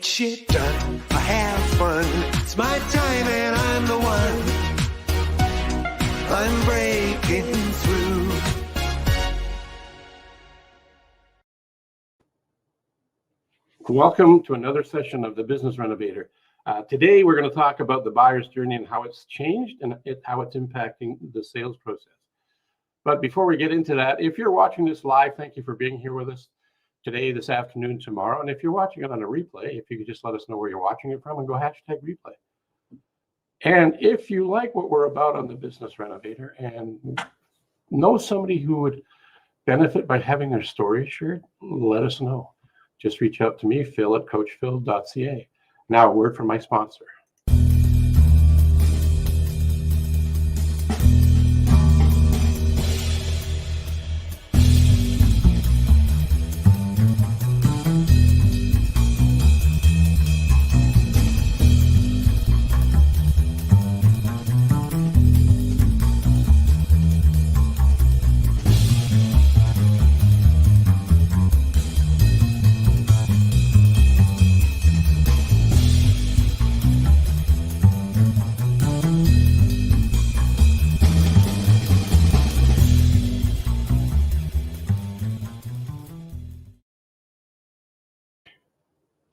Shit done, I have fun. It's my time and I'm the one. I'm breaking through. Welcome to another session of the Business Renovator. Today we're going to talk about the buyer's journey and how it's changed and how it's impacting the sales process. But before we get into that, if you're watching this live, thank you for being here with us today, this afternoon, tomorrow. And if you're watching it on a replay, if you could just let us know where you're watching it from and go #replay. And if you like what we're about on the Business Renovator and know somebody who would benefit by having their story shared, let us know. Just reach out to me, Phil at coachphil.ca. Now, a word from my sponsor.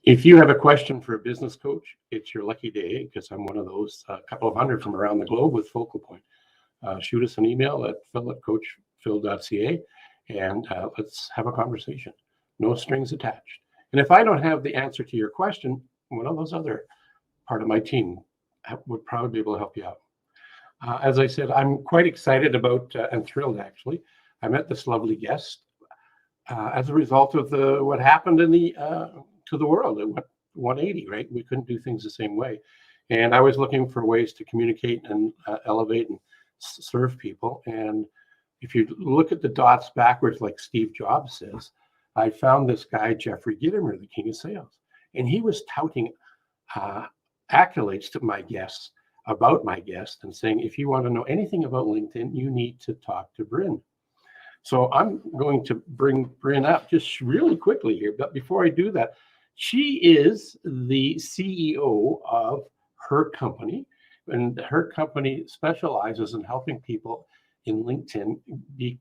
If you have a question for a business coach, it's your lucky day because I'm one of those, a couple of hundred from around the globe with Focal Point. Shoot us an email at phil@coachphil.ca and let's have a conversation. No strings attached. And if I don't have the answer to your question, one of those other part of my team would probably be able to help you out. As I said, I'm quite excited about and thrilled actually. I met this lovely guest as a result of what happened in to the world. It went 180, right? We couldn't do things the same way. And I was looking for ways to communicate and elevate and serve people. And if you look at the dots backwards, like Steve Jobs says, I found this guy, Jeffrey Gitomer, the king of sales. And he was touting accolades to my guests about my guest and saying, if you want to know anything about LinkedIn, you need to talk to Bryn. So I'm going to bring Bryn up just really quickly here. But before I do that, she is the CEO of her company, and her company specializes in helping people in LinkedIn be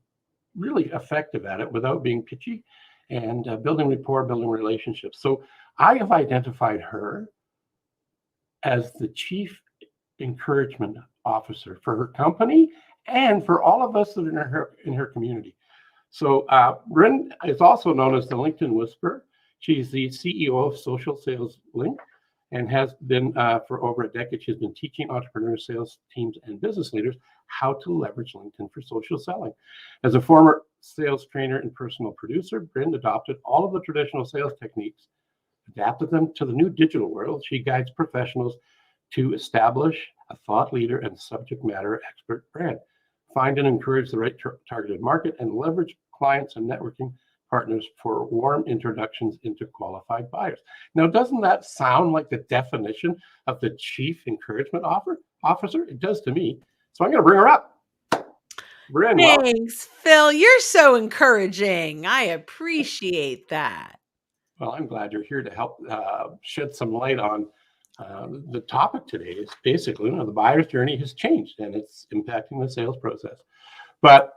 really effective at it without being pitchy and building rapport, building relationships. So I have identified her as the chief encouragement officer for her company and for all of us that are in her community. So Bryn is also known as the LinkedIn Whisperer. She's the CEO of Social Sales Link and has been for over a decade. She's been teaching entrepreneurs, sales teams, and business leaders how to leverage LinkedIn for social selling. As a former sales trainer and personal producer, Bryn adopted all of the traditional sales techniques, adapted them to the new digital world. She guides professionals to establish a thought leader and subject matter expert brand, find and encourage the right targeted market, and leverage clients and networking partners for warm introductions into qualified buyers. Now, doesn't that sound like the definition of the chief encouragement officer? It does to me. So I'm going to bring her up. Bryn, Thanks, Phil. You're so encouraging. I appreciate that. Well, I'm glad you're here to help shed some light on the topic today. Is basically, the buyer's journey has changed and it's impacting the sales process. But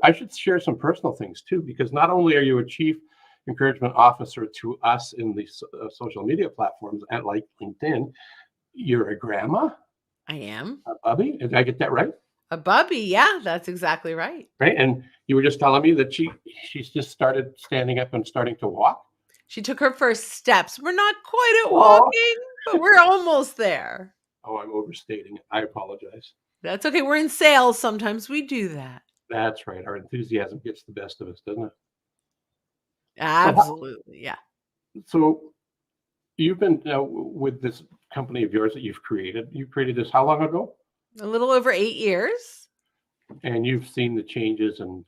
I should share some personal things too, because not only are you a chief encouragement officer to us in the social media platforms at like LinkedIn, you're a grandma. I am. A bubby. Did I get that right? A bubby. Yeah, that's exactly right. Right. And you were just telling me that she's just started standing up and starting to walk. She took her first steps. We're not quite at walking, but we're almost there. Oh, I'm overstating it. I apologize. That's okay. We're in sales. Sometimes we do that. That's right. Our enthusiasm gets the best of us, doesn't it? Absolutely. Yeah. So you've been with this company of yours that you've created. You created this how long ago? A little over 8 years. And you've seen the changes and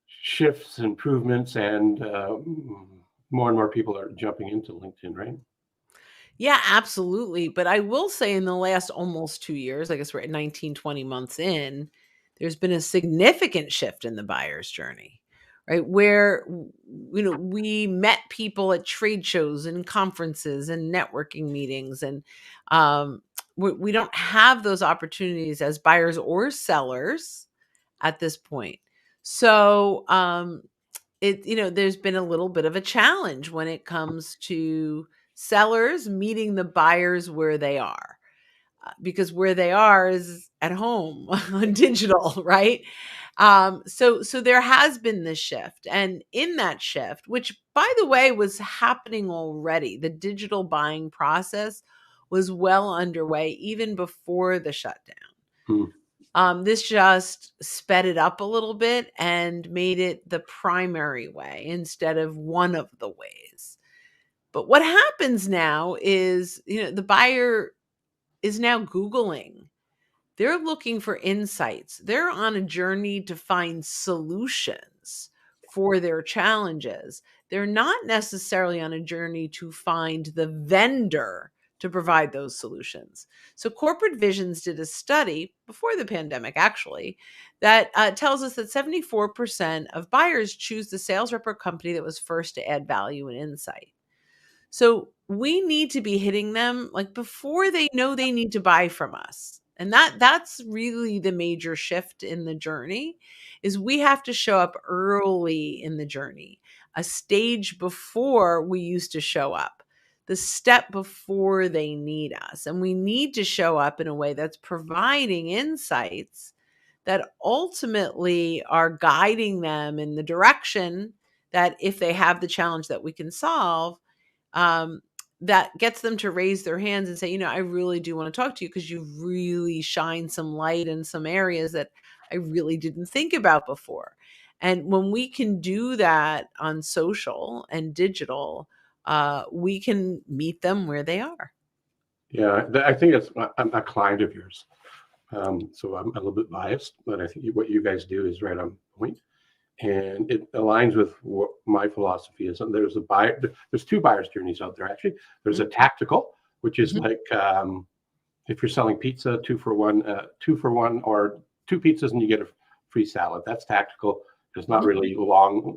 shifts, improvements, and more and more people are jumping into LinkedIn, right? Yeah, absolutely. But I will say in the last almost 2 years, I guess we're at 19, 20 months in, there's been a significant shift in the buyer's journey, right? Where, we met people at trade shows and conferences and networking meetings, and we don't have those opportunities as buyers or sellers at this point. So there's been a little bit of a challenge when it comes to sellers meeting the buyers where they are, because where they are is at home on digital, right? So there has been this shift, and in that shift, which by the way was happening already, the digital buying process was well underway even before the shutdown. Hmm. This just sped it up a little bit and made it the primary way instead of one of the ways. But what happens now is, the buyer is now Googling. They're looking for insights. They're on a journey to find solutions for their challenges. They're not necessarily on a journey to find the vendor to provide those solutions. So, Corporate Visions did a study before the pandemic, actually, that tells us that 74% of buyers choose the sales rep or company that was first to add value and insight. So we need to be hitting them like before they know they need to buy from us. And that's really the major shift in the journey, is we have to show up early in the journey, a stage before we used to show up, the step before they need us. And we need to show up in a way that's providing insights that ultimately are guiding them in the direction that, if they have the challenge that we can solve, um, that gets them to raise their hands and say, I really do want to talk to you because you've really shined some light in some areas that I really didn't think about before. And when we can do that on social and digital, we can meet them where they are. Yeah, I think I'm a client of yours. So I'm a little bit biased, but I think what you guys do is right on point. And it aligns with what my philosophy is. And there's two buyer's journeys out there, actually. There's a tactical, which is like if you're selling pizza, 2 for 1, or 2 pizzas and you get a free salad. That's tactical. It's not really long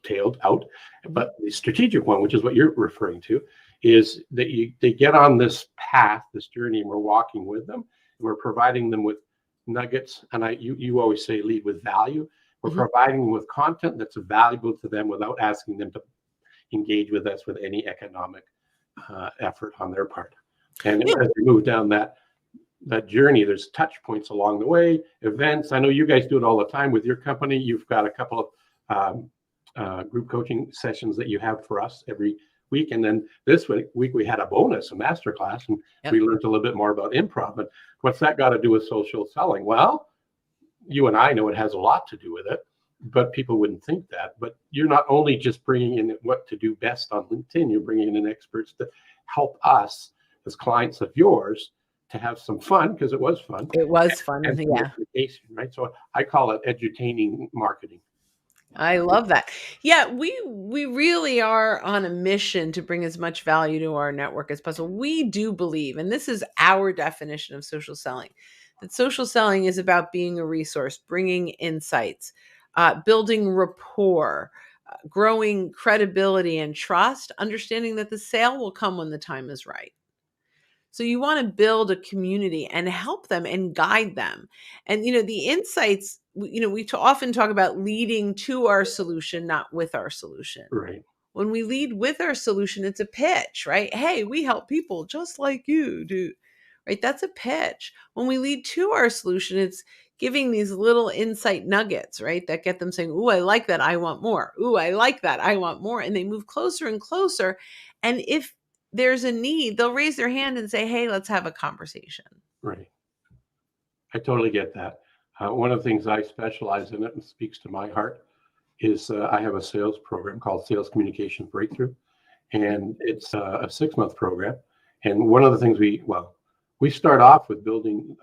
tailed out. But the strategic one, which is what you're referring to, is that they get on this path, this journey, and we're walking with them. And we're providing them with nuggets. And you always say lead with value. We're providing them with content that's valuable to them without asking them to engage with us with any economic effort on their part. And as we move down that journey, there's touch points along the way, events. I know you guys do it all the time with your company. You've got a couple of group coaching sessions that you have for us every week. And then this week we had a bonus, a masterclass, and we learned a little bit more about improv. But what's that got to do with social selling? Well, you and I know it has a lot to do with it, but people wouldn't think that. But you're not only just bringing in what to do best on LinkedIn, you're bringing in experts to help us as clients of yours to have some fun, because it was fun. It was fun, and yeah. Education, right? So I call it edutaining marketing. I love that. Yeah, we really are on a mission to bring as much value to our network as possible. We do believe, and this is our definition of social selling, that social selling is about being a resource, bringing insights, building rapport, growing credibility and trust, understanding that the sale will come when the time is right. So you want to build a community and help them and guide them. And, the insights, we often talk about leading to our solution, not with our solution. Right. When we lead with our solution, it's a pitch, right? Hey, we help people just like you do, right? That's a pitch. When we lead to our solution, it's giving these little insight nuggets, right? That get them saying, ooh, I like that. I want more. Ooh, I like that. I want more. And they move closer and closer. And if there's a need, they'll raise their hand and say, hey, let's have a conversation. Right. I totally get that. One of the things I specialize in, it and speaks to my heart, is I have a sales program called Sales Communications Breakthrough. And it's a 6-month program. And one of the things we start off with building,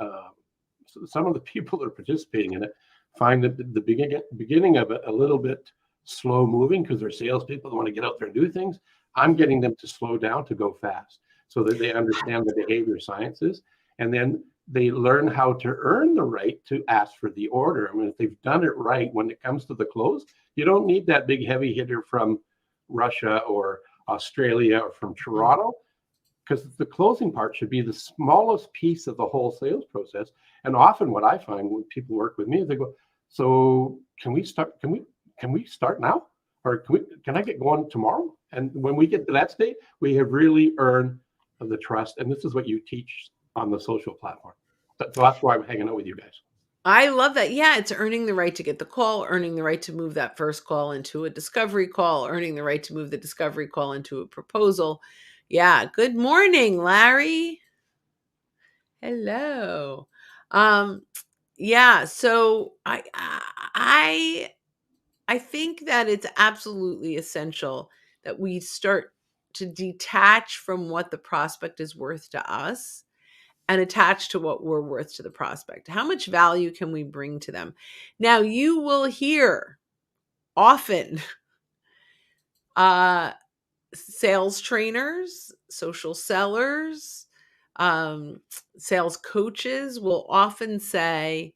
some of the people that are participating in it find that the beginning of it a little bit slow moving because they're salespeople, they want to get out there and do things. I'm getting them to slow down, to go fast, so that they understand the behavior sciences. And then they learn how to earn the right to ask for the order. I mean, if they've done it right when it comes to the close, you don't need that big heavy hitter from Russia or Australia or from Toronto, because the closing part should be the smallest piece of the whole sales process. And often what I find when people work with me is they go, so can we start, can we start now? Or can I get going tomorrow? And when we get to that state, we have really earned the trust. And this is what you teach on the social platform. So that's why I'm hanging out with you guys. I love that. Yeah, it's earning the right to get the call, earning the right to move that first call into a discovery call, earning the right to move the discovery call into a proposal. Yeah. Good morning, Larry. Hello. Um, yeah, so I think that it's absolutely essential that we start to detach from what the prospect is worth to us and attach to what we're worth to the prospect. How much value can we bring to them? Now, you will hear often uh, sales trainers, social sellers, um, sales coaches will often say,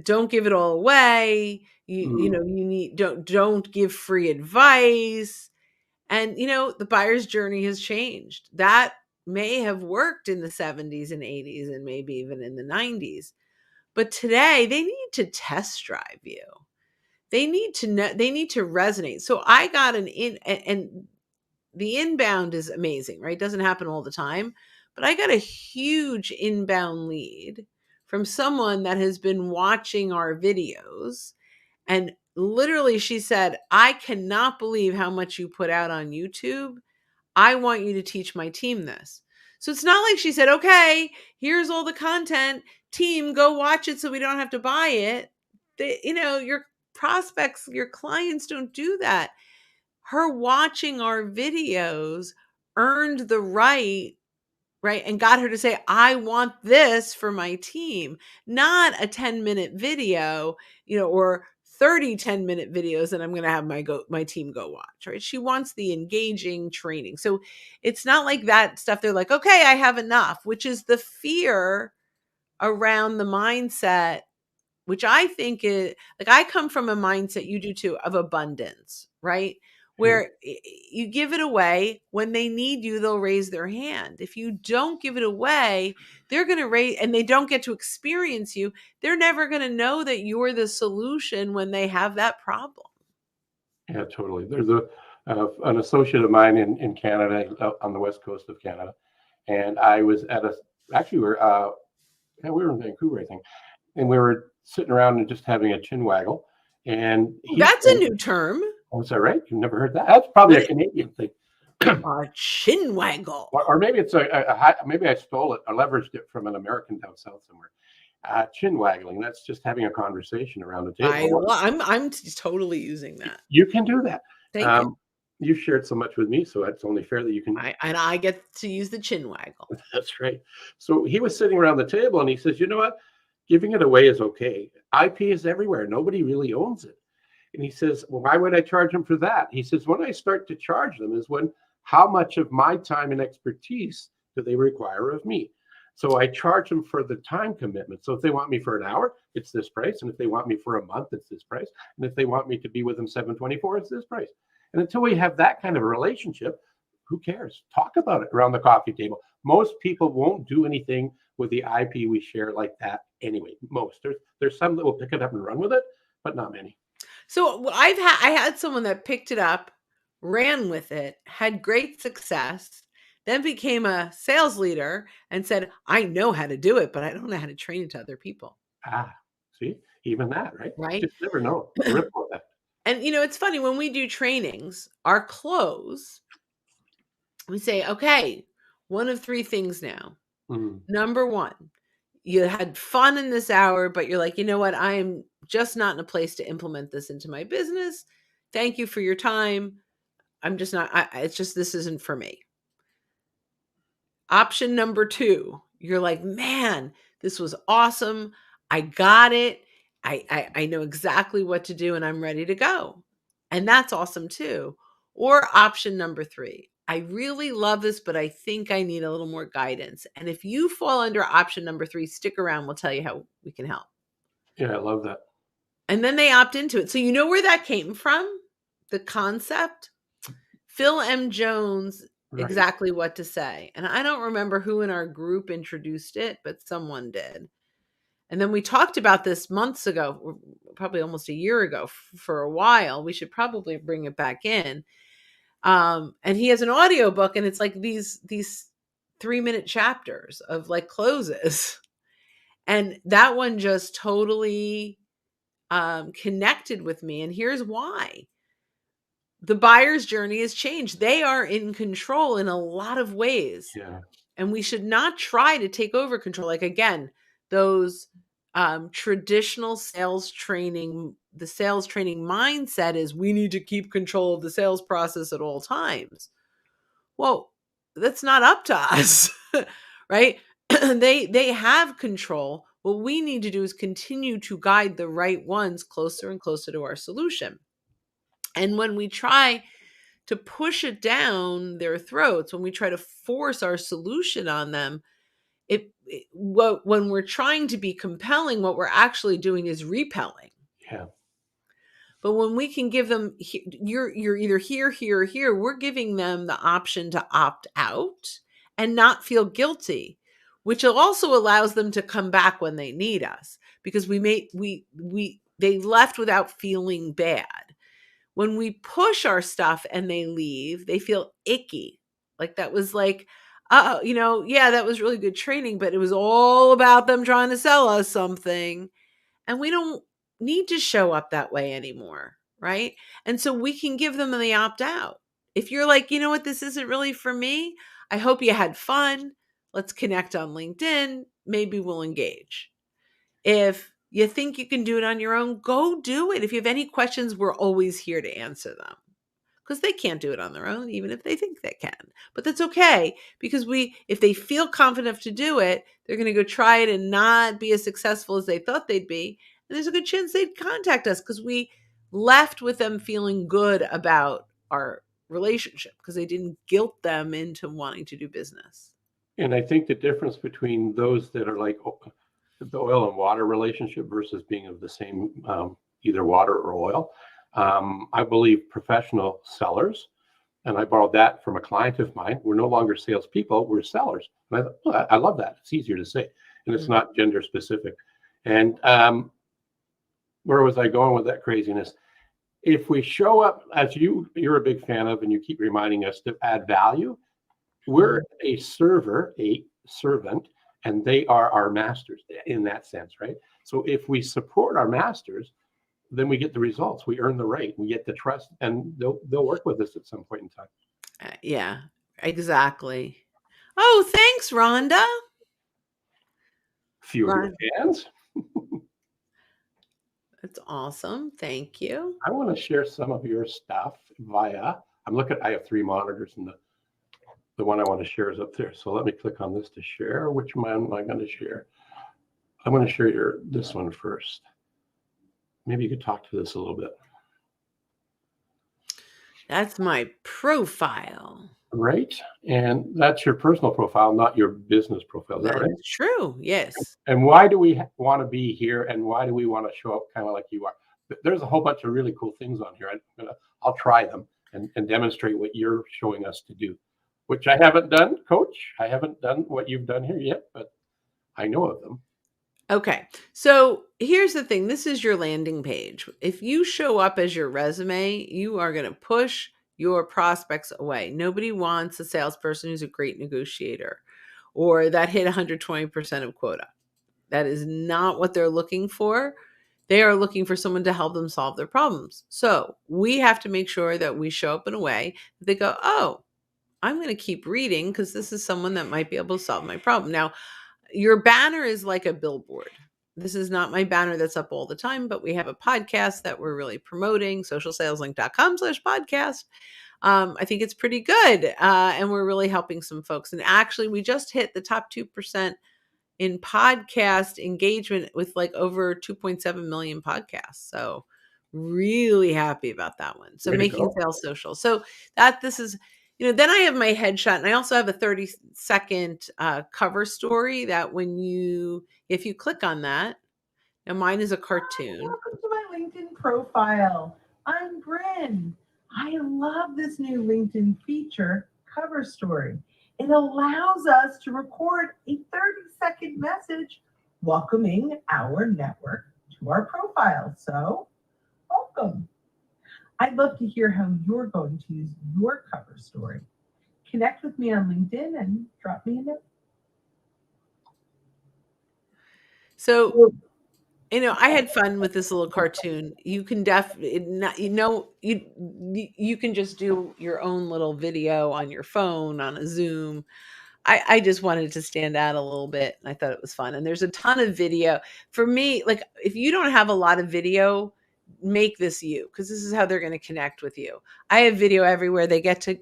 don't give it all away. You Mm. know, you need don't give free advice. And the buyer's journey has changed. That may have worked in the 70s and 80s and maybe even in the 90s. But today they need to test drive you. They need to know, they need to resonate. So I got an in and the inbound is amazing, right? It doesn't happen all the time, but I got a huge inbound lead from someone that has been watching our videos. And literally, she said, I cannot believe how much you put out on YouTube. I want you to teach my team this. So it's not like she said, okay, here's all the content. Team, go watch it so we don't have to buy it. Your prospects, your clients don't do that. Her watching our videos earned the right, and got her to say, I want this for my team, not a 10-minute video, or 30 10-minute videos that I'm going to have my team go watch, right? She wants the engaging training. So it's not like that stuff. They're like, okay, I have enough, which is the fear around the mindset, which I think is like, I come from a mindset, you do too, of abundance, right? Okay. Where you give it away when they need you, they'll raise their hand. If you don't give it away, they're going to raise, and they don't get to experience you. They're never going to know that you're the solution when they have that problem. Yeah, totally. There's an associate of mine in Canada, on the west coast of Canada, and I was at actually yeah, we were in Vancouver, I think, and we were sitting around and just having a chin waggle. And he's That's a saying, new term. "Oh, is that right? You've never heard that? That's probably What a Canadian thing, a chin waggle. or maybe it's maybe I stole it. I leveraged it from an American down south somewhere. Chin waggling. That's just having a conversation around the table. I'm totally using that. You can do that. Thank you. You've shared so much with me, so it's only fair that you can. I get to use the chin waggle. That's right. So he was sitting around the table and he says, you know what? Giving it away is okay. IP is everywhere. Nobody really owns it. And he says, well, why would I charge them for that? He says, when I start to charge them is when, how much of my time and expertise do they require of me? So I charge them for the time commitment. So if they want me for an hour, it's this price. And if they want me for a month, it's this price. And if they want me to be with them 7/24, it's this price. And until we have that kind of a relationship, who cares? Talk about it around the coffee table. Most people won't do anything with the IP we share like that anyway. Most. There's some that will pick it up and run with it, but not many. So I had someone that picked it up, ran with it, had great success, then became a sales leader and said, I know how to do it, but I don't know how to train it to other people. See, even that, right? Right. Just never know. The ripple effect. And it's funny when we do trainings, our close, we say, okay, one of three things now. Mm. Number one, you had fun in this hour, but you're like, you know what? I am just not in a place to implement this into my business. Thank you for your time. I'm just not, it's just, this isn't for me. Option number two, you're like, man, this was awesome. I got it. I know exactly what to do and I'm ready to go. And that's awesome too. Or option number three, I really love this, but I think I need a little more guidance. And if you fall under option number 3, stick around. We'll tell you how we can help. Yeah, I love that. And then they opt into it. So you know where that came from? The concept? Phil M. Jones, Right. exactly what to say. And I don't remember who in our group introduced it, but someone did. And then we talked about this months ago, probably almost a year ago for a while. We should probably bring it back in. And he has an audio book, and it's like these 3-minute chapters of like closes. And that one just totally connected with me. And here's why. The buyer's journey has changed. They are in control in a lot of ways. Yeah. And we should not try to take over control. Like, again, those traditional sales training, the sales training mindset is we need to keep control of the sales process at all times. Well, that's not up to us, right? They have control. What we need to do is continue to guide the right ones closer and closer to our solution. And when we try to push it down their throats, when we try to force our solution on them, when we're trying to be compelling, what we're actually doing is repelling. Yeah. But when we can give them, you're either here, here, or here, we're giving them the option to opt out and not feel guilty, which also allows them to come back when they need us, because they left without feeling bad. When we push our stuff and they leave, they feel icky. Like that was like, yeah, that was really good training, but it was all about them trying to sell us something. And we don't need to show up that way anymore, right? And so we can give them the opt out. If you're like, you know what, this isn't really for me, I hope you had fun. Let's connect on LinkedIn. Maybe we'll engage. If you think you can do it on your own, go do it. If you have any questions, we're always here to answer them, because they can't do it on their own, even if they think they can. But that's okay, because if they feel confident enough to do it, they're going to go try it and not be as successful as they thought they'd be. And there's a good chance they'd contact us because we left with them feeling good about our relationship, because they didn't guilt them into wanting to do business. And I think the difference between those that are like the oil and water relationship versus being of the same, either water or oil, I believe professional sellers, and I borrowed that from a client of mine. We're no longer salespeople, we're sellers. And I thought, well, I love that. It's easier to say, and it's not gender specific. And where was I going with that craziness? If we show up as you're a big fan of, and you keep reminding us to add value, we're a servant, and they are our masters in that sense, right? So if we support our masters, then we get the results. We earn the right. We get the trust, and they'll work with us at some point in time. Yeah, exactly. Oh, thanks, Rhonda. Few of your fans. That's awesome. Thank you. I want to share some of your stuff via. I have 3 monitors, and the one I want to share is up there. So let me click on this to share. Which one am I going to share? I'm going to share this one first. Maybe you could talk to this a little bit. That's my profile. Right. And that's your personal profile, not your business profile. Is that right? That's true. Yes. And why do we want to be here? And why do we want to show up kind of like you are? There's a whole bunch of really cool things on here. I'll try them and demonstrate what you're showing us to do, which I haven't done, Coach. I haven't done what you've done here yet, but I know of them. Okay. So here's the thing. This is your landing page. If you show up as your resume, you are going to push your prospects away. Nobody wants a salesperson who's a great negotiator or that hit 120% of quota. That is not what they're looking for. They are looking for someone to help them solve their problems. So we have to make sure that we show up in a way that they go, oh, I'm going to keep reading because this is someone that might be able to solve my problem. Now, your banner is like a billboard. This is not my banner that's up all the time, but we have a podcast that we're really promoting, socialsaleslink.com/podcast. I think it's pretty good. And we're really helping some folks. And actually, we just hit the top 2% in podcast engagement with like over 2.7 million podcasts. So really happy about that one. So making sales social. So this is, then I have my headshot, and I also have a 30-second cover story that if you click on that, now mine is a cartoon. Welcome to my LinkedIn profile. I'm Bryn. I love this new LinkedIn feature, Cover Story. It allows us to record a 30-second message welcoming our network to our profile. So, welcome. I'd love to hear how you're going to use your cover story. Connect with me on LinkedIn and drop me a note. So, I had fun with this little cartoon. You can you can just do your own little video on your phone, on a Zoom. I just wanted to stand out a little bit, and I thought it was fun. And there's a ton of video. For me, like, if you don't have a lot of video, make this you, because this is how they're going to connect with you. I have video everywhere. They get to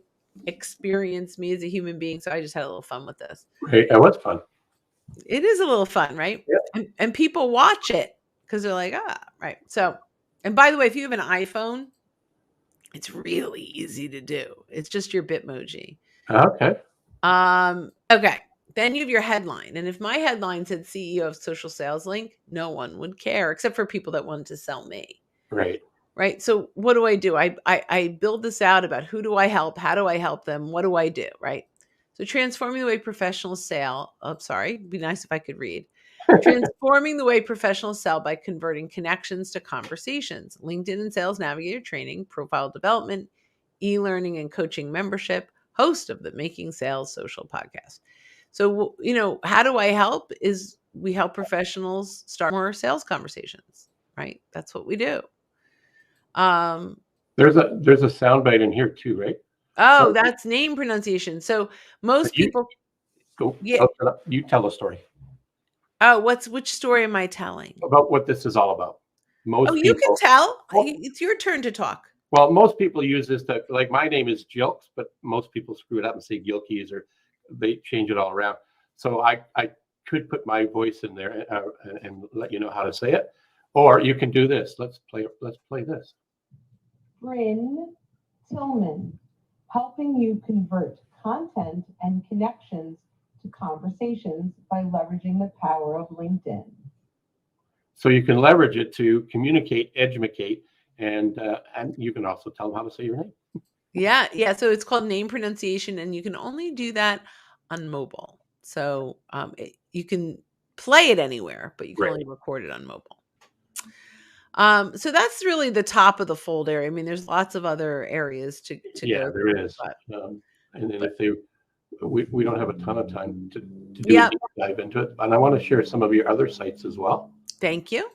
experience me as a human being, so I just had a little fun with this. Right. That was fun. It is a little fun, right? Yeah. And people watch it because they're like, right. So, and by the way, if you have an iPhone, it's really easy to do. It's just your Bitmoji. Okay. Okay. Then you have your headline. And if my headline said CEO of Social Sales Link, no one would care except for people that wanted to sell me. Right. Right. So what do? I build this out about who do I help? How do I help them? What do I do? Right. So transforming the way professionals sell. Oh, sorry. It'd be nice if I could read. Transforming the way professionals sell by converting connections to conversations. LinkedIn and Sales Navigator training, profile development, e-learning and coaching membership, host of the Making Sales Social podcast. So, how do I help? Is we help professionals start more sales conversations, right? That's what we do. There's a soundbite in here too, right? Oh, that's name pronunciation. So most people. Yeah. You tell a story. Oh, which story am I telling? About what this is all about. You can tell. It's your turn to talk. Well, most people use this to, like, my name is Jilks, but most people screw it up and say Gilkeys, or they change it all around. So I could put my voice in there and let you know how to say it, or you can do this. Let's play this. Bryn Tillman, helping you convert content and connections to conversations by leveraging the power of LinkedIn. So you can leverage it to communicate, educate, and you can also tell them how to say your name. Yeah. So it's called name pronunciation, and you can only do that on mobile. So you can play it anywhere, but you can only record it on mobile. So that's really the top of the fold area. I mean, there's lots of other areas to go. Yeah, there is. And then we don't have a ton of time to do a deep dive into it, and I want to share some of your other sites as well. Thank you.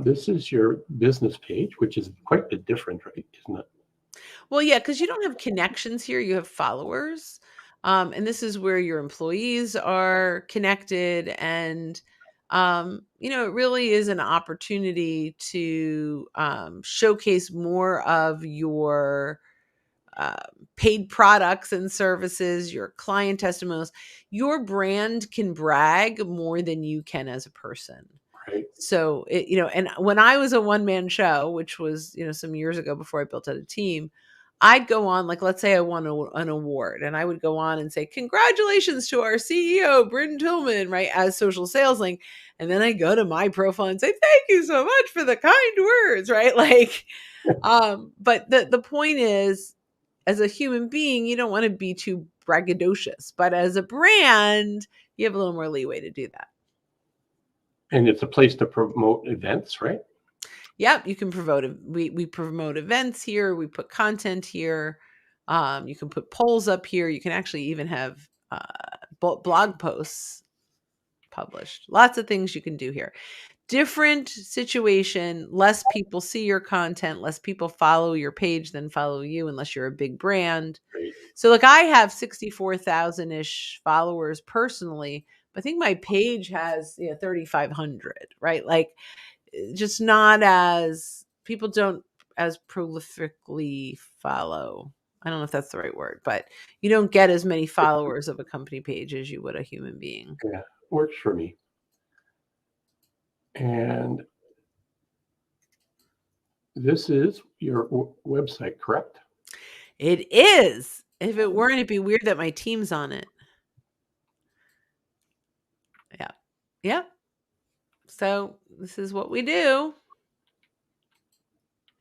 This is your business page, which is quite a bit different, right? Isn't it? Well, yeah, because you don't have connections here, you have followers. And this is where your employees are connected. And, it really is an opportunity to showcase more of your paid products and services, your client testimonials. Your brand can brag more than you can as a person. Right. So, and when I was a one-man show, which was, some years ago before I built out a team, I'd go on, like, let's say I won an award, and I would go on and say, congratulations to our CEO, Bryn Tillman, right, as Social Sales Link. And then I go to my profile and say, thank you so much for the kind words, right? Like, but the point is, as a human being, you don't want to be too braggadocious, but as a brand, you have a little more leeway to do that. And it's a place to promote events, right? Yep, you can promote. We promote events here. We put content here. You can put polls up here. You can actually even have blog posts published. Lots of things you can do here. Different situation. Less people see your content. Less people follow your page than follow you, unless you're a big brand. Right. So, like, I have 64,000-ish followers personally, but I think my page has 3,500. Right, like, just not as people don't as prolifically follow. I don't know if that's the right word, but you don't get as many followers of a company page as you would a human being. Yeah, works for me. And this is your website, correct? It is. If it weren't, it'd be weird that my team's on it. Yeah. Yep. So this is what we do.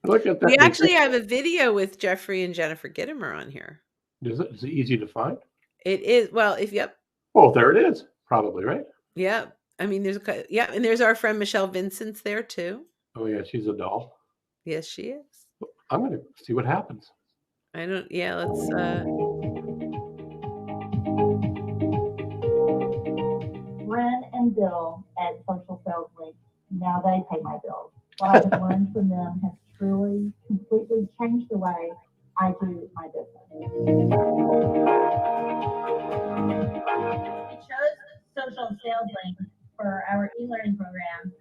Look at that. We actually have a video with Jeffrey and Jennifer Gittimer on here. Is it easy to find? It is. Well, yep. Oh, there it is. Probably, right? Yeah. I mean, and there's our friend Michelle Vincent's there too. Oh, yeah, she's a doll. Yes, she is. I'm going to see what happens. Let's Ren and Bill at Social Sales Link, now they pay my bills. What I have learned from them has truly, completely changed the way I do my business. We chose Social Sales Link for our e-learning program.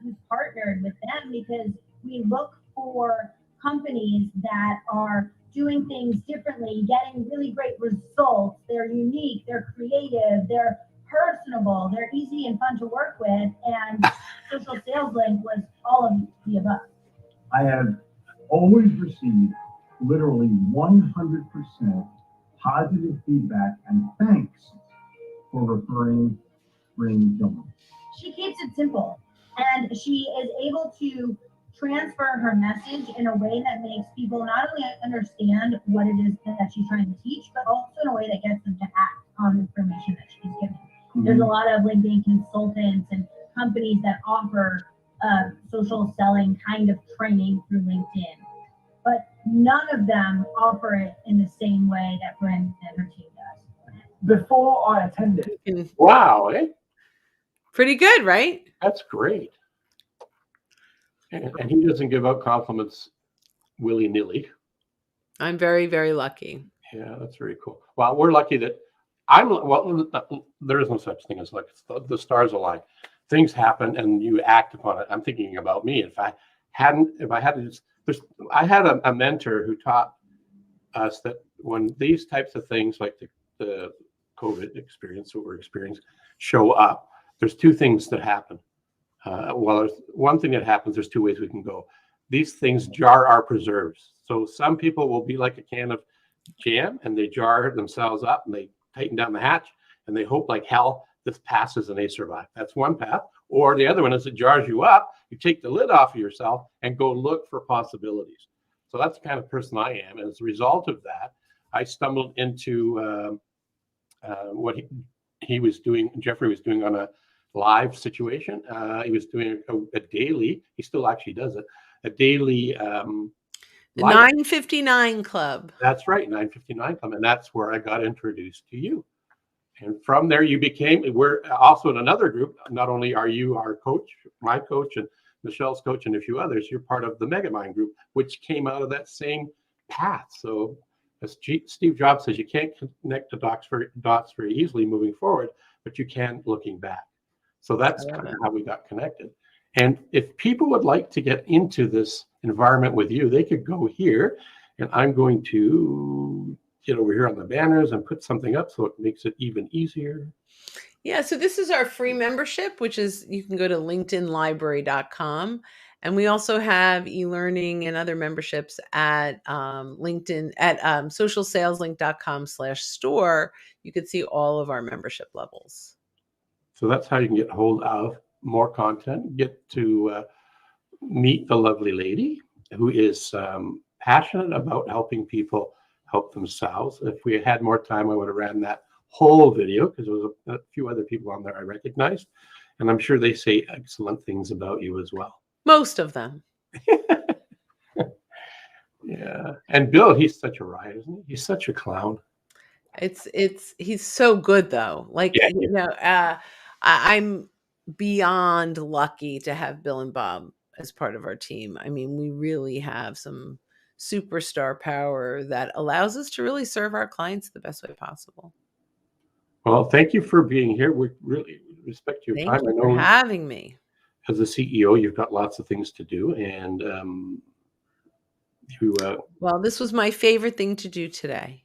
We partnered with them because we look for companies that are doing things differently, getting really great results. They're unique, they're creative, they're personable, they're easy and fun to work with, and Social Sales Link was all of the above. I have always received literally 100% positive feedback and thanks for referring Ring Gilman. She keeps it simple, and she is able to transfer her message in a way that makes people not only understand what it is that she's trying to teach, but also in a way that gets them to act on the information that she's giving. Mm-hmm. There's a lot of LinkedIn consultants and companies that offer social selling kind of training through LinkedIn, but none of them offer it in the same way that Brenda and her team does. Before I attended. Wow, eh? Pretty good, right? That's great. And he doesn't give out compliments willy-nilly. I'm very, very lucky. Yeah, that's very cool. Well, we're lucky that there is no such thing as luck. The stars align. Things happen and you act upon it. I'm thinking about me. I had a mentor who taught us that when these types of things like the COVID experience, what we're experiencing, show up, there's two things that happen. There's one thing that happens, there's two ways we can go. These things jar our preserves. So some people will be like a can of jam and they jar themselves up and they tighten down the hatch and they hope like hell this passes and they survive. That's one path. Or the other one is it jars you up, you take the lid off of yourself and go look for possibilities. So that's the kind of person I am. And as a result of that, I stumbled into what he was doing, Jeffrey was doing on a live situation. He was doing a daily, he still actually does it, a daily the 959 Club. That's right, 959 Club. And that's where I got introduced to you. And from there we're also in another group. Not only are you our coach, my coach and Michelle's coach and a few others, you're part of the Megamind group, which came out of that same path. So as Steve Jobs says, you can't connect the dots very easily moving forward, but you can looking back. So that's kind of how we got connected. And if people would like to get into this environment with you, they could go here. And I'm going to get over here on the banners and put something up so it makes it even easier. Yeah, so this is our free membership, which is you can go to linkedinlibrary.com. And we also have e-learning and other memberships at LinkedIn at socialsaleslink.com/store. You could see all of our membership levels. So that's how you can get hold of more content, get to meet the lovely lady who is passionate about helping people help themselves. If we had more time, I would have ran that whole video because there was a few other people on there I recognized. And I'm sure they say excellent things about you as well. Most of them. Yeah. And Bill, he's such a riot, isn't he? He's such a clown. He's so good though. Like, yeah. I'm beyond lucky to have Bill and Bob as part of our team. I mean, we really have some superstar power that allows us to really serve our clients the best way possible. Well, thank you for being here. We really respect your time. Thank you for having me. As a CEO, you've got lots of things to do, and well, this was my favorite thing to do today.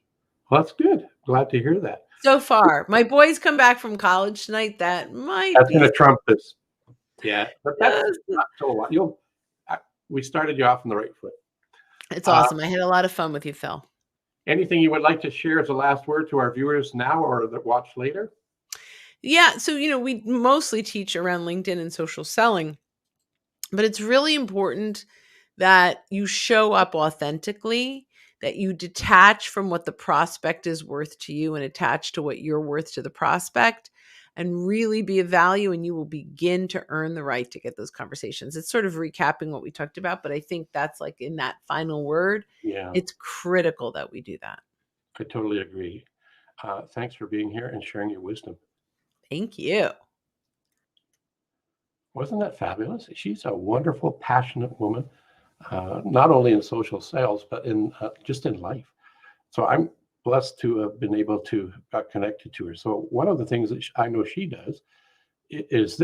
Well, that's good. Glad to hear that. So far, my boys come back from college tonight. That's going to trump this. Yeah, but that's not so long. We started you off on the right foot. It's awesome. I had a lot of fun with you, Phil. Anything you would like to share as a last word to our viewers now or that watch later? Yeah. So, we mostly teach around LinkedIn and social selling, but it's really important that you show up authentically, that you detach from what the prospect is worth to you and attach to what you're worth to the prospect, and really be of value, and you will begin to earn the right to get those conversations. It's sort of recapping what we talked about, but I think that's like in that final word, Yeah, it's critical that we do that. I totally agree. Thanks for being here and sharing your wisdom. Thank you. Wasn't that fabulous? She's a wonderful, passionate woman, not only in social sales, but in just in life. So I'm blessed to have been able to got connected to her. So one of the things that I know she does is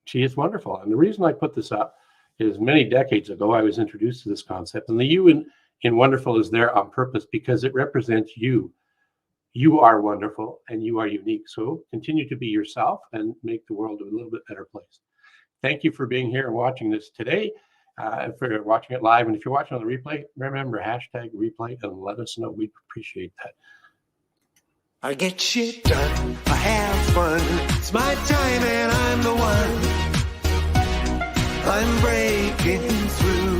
she is wonderful. And the reason I put this up is many decades ago, I was introduced to this concept, and the U in wonderful is there on purpose because it represents you. You are wonderful and you are unique. So continue to be yourself and make the world a little bit better place. Thank you for being here and watching this today. If you're watching it live, and if you're watching on the replay, remember #replay and let us know. We'd appreciate that. I get shit done, I have fun. It's my time and I'm the one. I'm breaking through.